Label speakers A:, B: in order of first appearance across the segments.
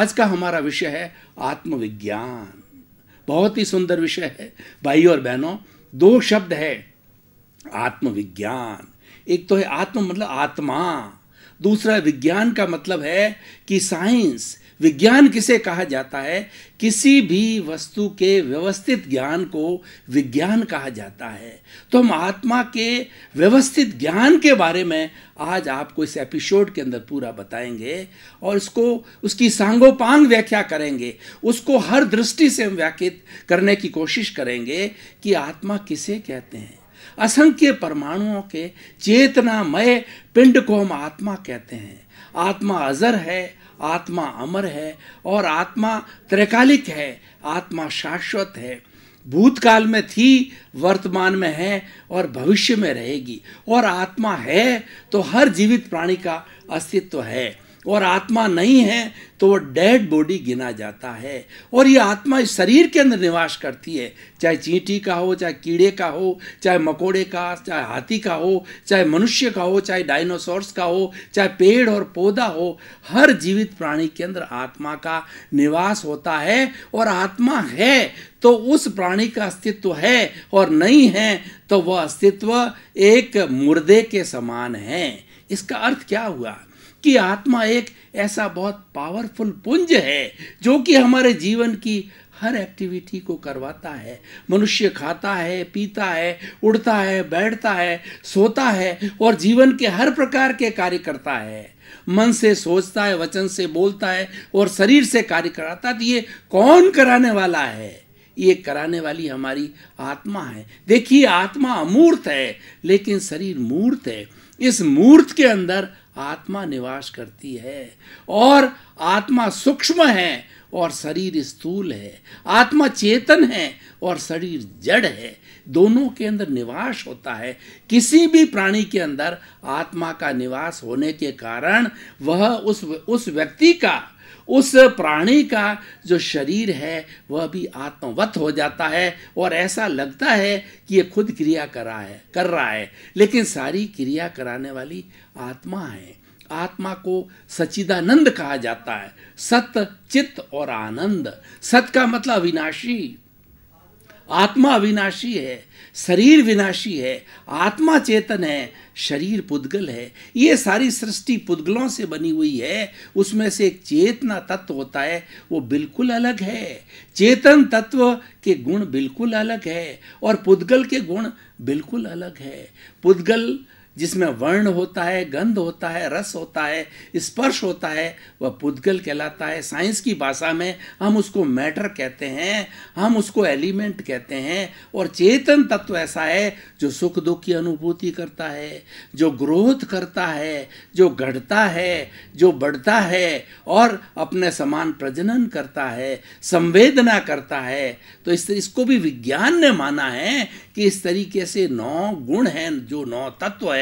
A: आज का हमारा विषय है आत्मविज्ञान। बहुत ही सुंदर विषय है भाई और बहनों। दो शब्द है आत्मविज्ञान। एक तो है आत्म मतलब आत्मा, दूसरा विज्ञान का मतलब है कि साइंस। विज्ञान किसे कहा जाता है? किसी भी वस्तु के व्यवस्थित ज्ञान को विज्ञान कहा जाता है। तो हम आत्मा के व्यवस्थित ज्ञान के बारे में आज आपको इस एपिसोड के अंदर पूरा बताएंगे और इसको उसकी सांगोपांग व्याख्या करेंगे। उसको हर दृष्टि से हम व्याख्यात करने की कोशिश करेंगे कि आत्मा किसे कहते हैं। असंख्य परमाणुओं के चेतनामय पिंड को हम आत्मा कहते हैं। आत्मा अजर है, आत्मा अमर है और आत्मा त्रैकालिक है। आत्मा शाश्वत है, भूतकाल में थी, वर्तमान में है और भविष्य में रहेगी। और आत्मा है तो हर जीवित प्राणी का अस्तित्व है, और आत्मा नहीं है तो वो डेड बॉडी गिना जाता है। और ये आत्मा इस शरीर के अंदर निवास करती है, चाहे चींटी का हो, चाहे कीड़े का हो, चाहे मकोड़े का, चाहे हाथी का हो, चाहे मनुष्य का हो, चाहे डायनासोर्स का हो, चाहे पेड़ और पौधा हो। हर जीवित प्राणी के अंदर आत्मा का निवास होता है। और आत्मा है तो उस प्राणी का अस्तित्व है, और नहीं है तो वह अस्तित्व एक मुर्दे के समान है। इसका अर्थ क्या हुआ कि आत्मा एक ऐसा बहुत पावरफुल पुंज है जो कि हमारे जीवन की हर एक्टिविटी को करवाता है। मनुष्य खाता है, पीता है, उड़ता है, बैठता है, सोता है और जीवन के हर प्रकार के कार्य करता है। मन से सोचता है, वचन से बोलता है और शरीर से कार्य कराता है। तो ये कौन कराने वाला है? ये कराने वाली हमारी आत्मा है। देखिए, आत्मा अमूर्त है लेकिन शरीर मूर्त है। इस मूर्त के अंदर आत्मा निवास करती है, और आत्मा सूक्ष्म है और शरीर स्थूल है। आत्मा चेतन है और शरीर जड़ है। दोनों के अंदर निवास होता है। किसी भी प्राणी के अंदर आत्मा का निवास होने के कारण वह उस व्यक्ति का, उस प्राणी का जो शरीर है वह भी आत्मवत हो जाता है, और ऐसा लगता है कि ये खुद क्रिया कर रहा है, लेकिन सारी क्रिया कराने वाली आत्मा है। आत्मा को सच्चिदानंद कहा जाता है। सत्य, चित्त और आनंद। सत्य का मतलब अविनाशी। आत्मा अविनाशी है, शरीर विनाशी है। आत्मा चेतन है, शरीर पुद्गल है। ये सारी सृष्टि पुद्गलों से बनी हुई है। उसमें से एक चेतना तत्व होता है, वो बिल्कुल अलग है। चेतन तत्व के गुण बिल्कुल अलग है और पुद्गल के गुण बिल्कुल अलग है। पुद्गल जिसमें वर्ण होता है, गंध होता है, रस होता है, स्पर्श होता है, वह पुद्गल कहलाता है। साइंस की भाषा में हम उसको मैटर कहते हैं, हम उसको एलिमेंट कहते हैं। और चेतन तत्व ऐसा है जो सुख दुख की अनुभूति करता है, जो ग्रोथ करता है, जो घटता है, जो बढ़ता है और अपने समान प्रजनन करता है, संवेदना करता है। तो इसको भी विज्ञान ने माना है कि इस तरीके से 9 गुण हैं, जो 9 तत्व है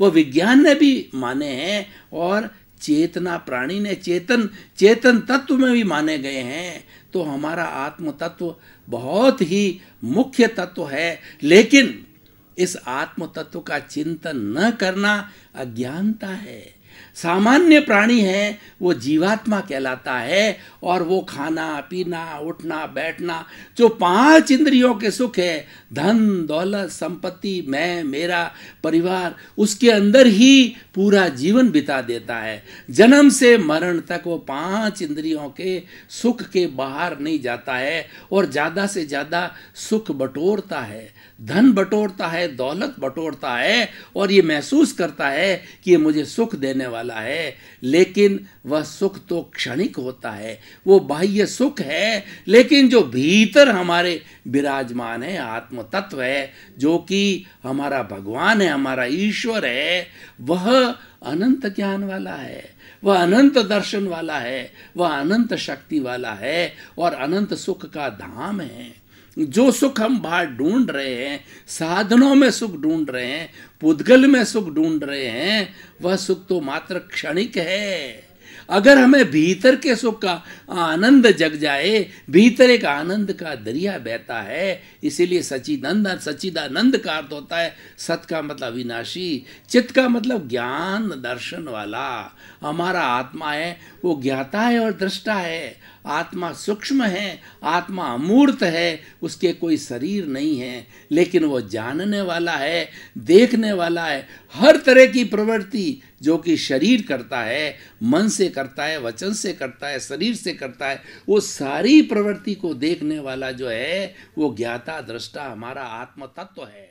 A: वह विज्ञान ने भी माने हैं, और चेतना प्राणी ने चेतन तत्व में भी माने गए हैं। तो हमारा आत्म तत्व बहुत ही मुख्य तत्व है, लेकिन इस आत्म तत्व का चिंतन न करना अज्ञानता है। सामान्य प्राणी है वो जीवात्मा कहलाता है, और वो खाना पीना, उठना बैठना, जो 5 इंद्रियों के सुख है, धन दौलत संपत्ति, मैं मेरा परिवार, उसके अंदर ही पूरा जीवन बिता देता है। जन्म से मरण तक वो 5 इंद्रियों के सुख के बाहर नहीं जाता है, और ज़्यादा से ज़्यादा सुख बटोरता है, धन बटोरता है, दौलत बटोरता है, और ये महसूस करता है कि ये मुझे सुख देने वाला है। लेकिन वह सुख तो क्षणिक होता है, वो बाह्य सुख है, लेकिन जो भीतर हमारे विराजमान है, आत्म तत्व है, जो कि हमारा भगवान है, हमारा ईश्वर है, वह अनंत ज्ञान वाला है, वह अनंत दर्शन वाला है, वह अनंत शक्ति वाला है और अनंत सुख का धाम है। जो सुख हम बाहर ढूंढ रहे हैं, साधनों में सुख ढूंढ रहे हैं, पुद्गल में सुख ढूंढ रहे हैं, वह सुख तो मात्र क्षणिक है। अगर हमें भीतर के सुख का आनंद जग जाए, भीतर एक आनंद का दरिया बहता है, इसीलिए सच्चिदानंद का अर्थ होता है सत का मतलब विनाशी, चित्त का मतलब ज्ञान दर्शन वाला। हमारा आत्मा है वो ज्ञाता है और दृष्टा है। आत्मा सूक्ष्म है, आत्मा अमूर्त है, उसके कोई शरीर नहीं है, लेकिन वो जानने वाला है, देखने वाला है। हर तरह की प्रवृत्ति जो कि शरीर करता है, मन से करता है, वचन से करता है, शरीर से करता है, वो सारी प्रवृत्ति को देखने वाला जो है वो ज्ञाता दृष्टा हमारा आत्म तत्व है।